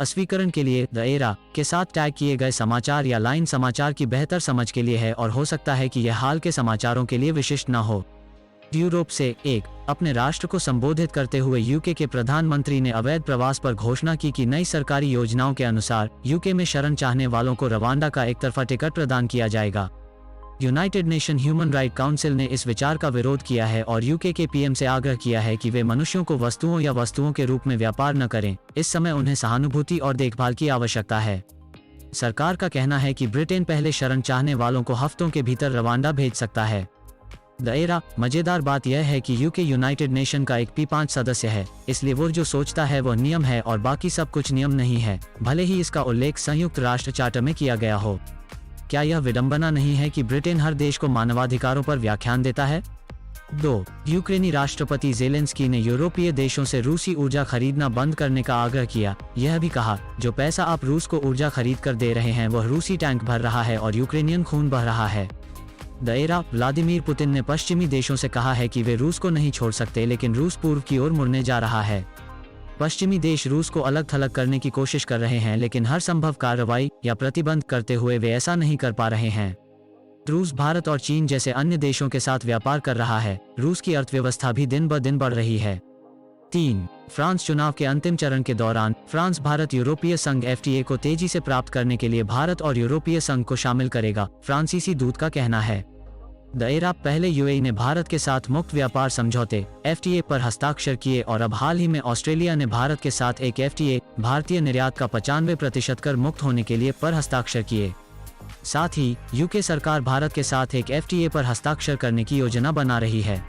अस्वीकरण के लिए the era के साथ टैग किए गए समाचार या लाइन समाचार की बेहतर समझ के लिए है और हो सकता है कि यह हाल के समाचारों के लिए विशिष्ट न हो। यूरोप से एक अपने राष्ट्र को संबोधित करते हुए यूके के प्रधानमंत्री ने अवैध प्रवास पर घोषणा की कि नई सरकारी योजनाओं के अनुसार यूके में शरण चाहने वालों को रवांडा का एकतरफा टिकट प्रदान किया जाएगा। United nation human right council ने इस विचार का विरोध किया है और यूके के पीएम से आग्रह किया है कि वे मनुष्यों को वस्तुओं या वस्तुओं के रूप में व्यापार न करें। इस समय उन्हें सहानुभूति और देखभाल की आवश्यकता है। सरकार का कहना है कि ब्रिटेन पहले शरण चाहने वालों को हफ्तों के भीतर रवांडा भेज सकता है। द एरा मजेदार बात यह है कि यूके यूनाइटेड नेशन का एक P5 सदस्य है, इसलिए वो जो सोचता है वह नियम है और बाकी सब कुछ नियम नहीं है, भले ही इसका उल्लेख संयुक्त राष्ट्र चार्टर में किया गया हो। क्या यह विडंबना नहीं है कि ब्रिटेन हर देश को मानवाधिकारों पर व्याख्यान देता है? 2. यूक्रेनी राष्ट्रपति ज़ेलेंस्की ने यूरोपीय देशों से रूसी ऊर्जा खरीदना बंद करने का आग्रह किया। यह भी कहा, जो पैसा आप रूस को ऊर्जा खरीद कर दे रहे हैं वह रूसी टैंक भर रहा है और यूक्रेनियन खून बह रहा है। द एरा व्लादिमीर पुतिन ने पश्चिमी देशों से कहा है कि वे रूस को नहीं छोड़ सकते, लेकिन रूस पूर्व की ओर मुड़ने जा रहा है। पश्चिमी देश रूस को अलग थलग करने की कोशिश कर रहे हैं, लेकिन हर संभव कार्रवाई या प्रतिबंध करते हुए वे ऐसा नहीं कर पा रहे हैं। रूस भारत और चीन जैसे अन्य देशों के साथ व्यापार कर रहा है। रूस की अर्थव्यवस्था भी दिन ब दिन बढ़ रही है। 3. फ्रांस चुनाव के अंतिम चरण के दौरान फ्रांस भारत यूरोपीय संघ FTA को तेजी से प्राप्त करने के लिए भारत और यूरोपीय संघ को शामिल करेगा, फ्रांसीसी दूत का कहना है। द एरा पहले UAE ने भारत के साथ मुक्त व्यापार समझौते FTA पर हस्ताक्षर किए और अब हाल ही में ऑस्ट्रेलिया ने भारत के साथ एक FTA भारतीय निर्यात का 95% कर मुक्त होने के लिए पर हस्ताक्षर किए। साथ ही यूके सरकार भारत के साथ एक FTA पर हस्ताक्षर करने की योजना बना रही है।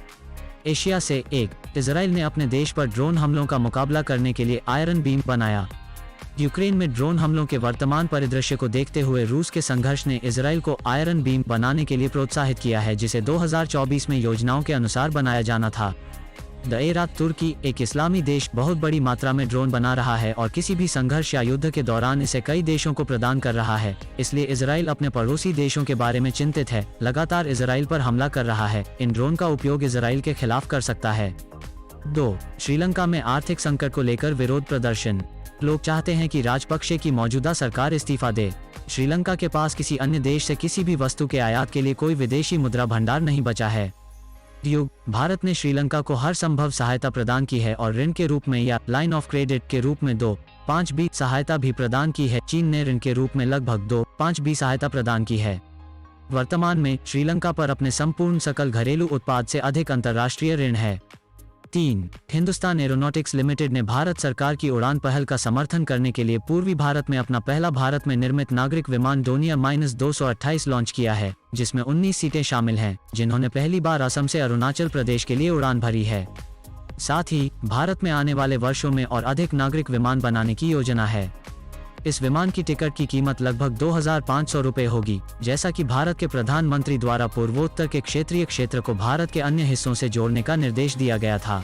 एशिया से एक इजराइल ने अपने देश पर ड्रोन हमलों का मुकाबला करने के लिए आयरन बीम बनाया। यूक्रेन में ड्रोन हमलों के वर्तमान परिदृश्य को देखते हुए रूस के संघर्ष ने इजराइल को आयरन बीम बनाने के लिए प्रोत्साहित किया है, जिसे 2024 में योजनाओं के अनुसार बनाया जाना था। द एरा तुर्की एक इस्लामी देश बहुत बड़ी मात्रा में ड्रोन बना रहा है और किसी भी संघर्ष या युद्ध के दौरान इसे कई देशों को प्रदान कर रहा है, इसलिए इजराइल अपने पड़ोसी देशों के बारे में चिंतित है, लगातार इजराइल पर हमला कर रहा है। इन ड्रोन का उपयोग इजराइल के खिलाफ कर सकता है। 2. श्रीलंका में आर्थिक संकट को लेकर विरोध प्रदर्शन। लोग चाहते हैं कि राजपक्षे की मौजूदा सरकार इस्तीफा दे। श्रीलंका के पास किसी अन्य देश से किसी भी वस्तु के आयात के लिए कोई विदेशी मुद्रा भंडार नहीं बचा है। भारत ने श्रीलंका को हर संभव सहायता प्रदान की है और ऋण के रूप में या लाइन ऑफ क्रेडिट के रूप में 2.5B सहायता भी प्रदान की है। चीन ने ऋण के रूप में लगभग 2.5B सहायता प्रदान की है। वर्तमान में श्रीलंका पर अपने संपूर्ण सकल घरेलू उत्पाद से अधिक अंतर्राष्ट्रीय ऋण है। 3. हिंदुस्तान एरोनॉटिक्स लिमिटेड ने भारत सरकार की उड़ान पहल का समर्थन करने के लिए पूर्वी भारत में अपना पहला भारत में निर्मित नागरिक विमान डोनियर-228 लॉन्च किया है, जिसमें 19 सीटें शामिल हैं, जिन्होंने पहली बार असम से अरुणाचल प्रदेश के लिए उड़ान भरी है। साथ ही भारत में आने वाले वर्षों में और अधिक नागरिक विमान बनाने की योजना है। इस विमान की टिकट की कीमत लगभग 2500 रुपये होगी। जैसा कि भारत के प्रधानमंत्री द्वारा पूर्वोत्तर के क्षेत्रीय क्षेत्र को भारत के अन्य हिस्सों से जोड़ने का निर्देश दिया गया था।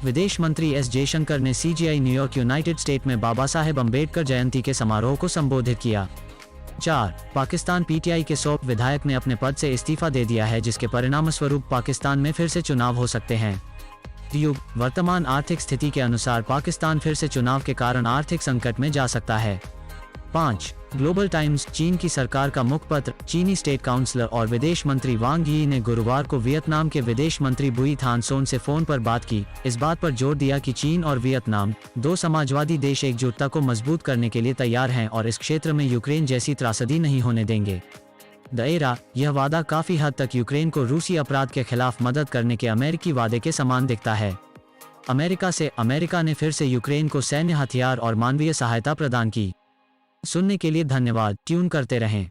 विदेश मंत्री S जयशंकर ने CGI न्यूयॉर्क यूनाइटेड स्टेट में बाबा साहेब अम्बेडकर जयंती के समारोह को संबोधित किया। 4. पाकिस्तान PTI के 100 विधायक ने अपने पद से इस्तीफा दे दिया है, जिसके परिणामस्वरूप पाकिस्तान में फिर से चुनाव हो सकते हैं। वर्तमान आर्थिक स्थिति के अनुसार पाकिस्तान फिर से चुनाव के कारण आर्थिक संकट में जा सकता है। 5. ग्लोबल टाइम्स चीन की सरकार का मुखपत्र। चीनी स्टेट काउंसलर और विदेश मंत्री वांग यी ने गुरुवार को वियतनाम के विदेश मंत्री बुई थान सोन से फोन पर बात की। इस बात पर जोर दिया कि चीन और वियतनाम, 2 समाजवादी देश, एकजुटता को मजबूत करने के लिए तैयार हैं और इस क्षेत्र में यूक्रेन जैसी त्रासदी नहीं होने देंगे। द एरा यह वादा काफी हद तक यूक्रेन को रूसी अपराध के खिलाफ मदद करने के अमेरिकी वादे के समान दिखता है। अमेरिका ने फिर से यूक्रेन को सैन्य हथियार और मानवीय सहायता प्रदान की। सुनने के लिए धन्यवाद। ट्यून करते रहें।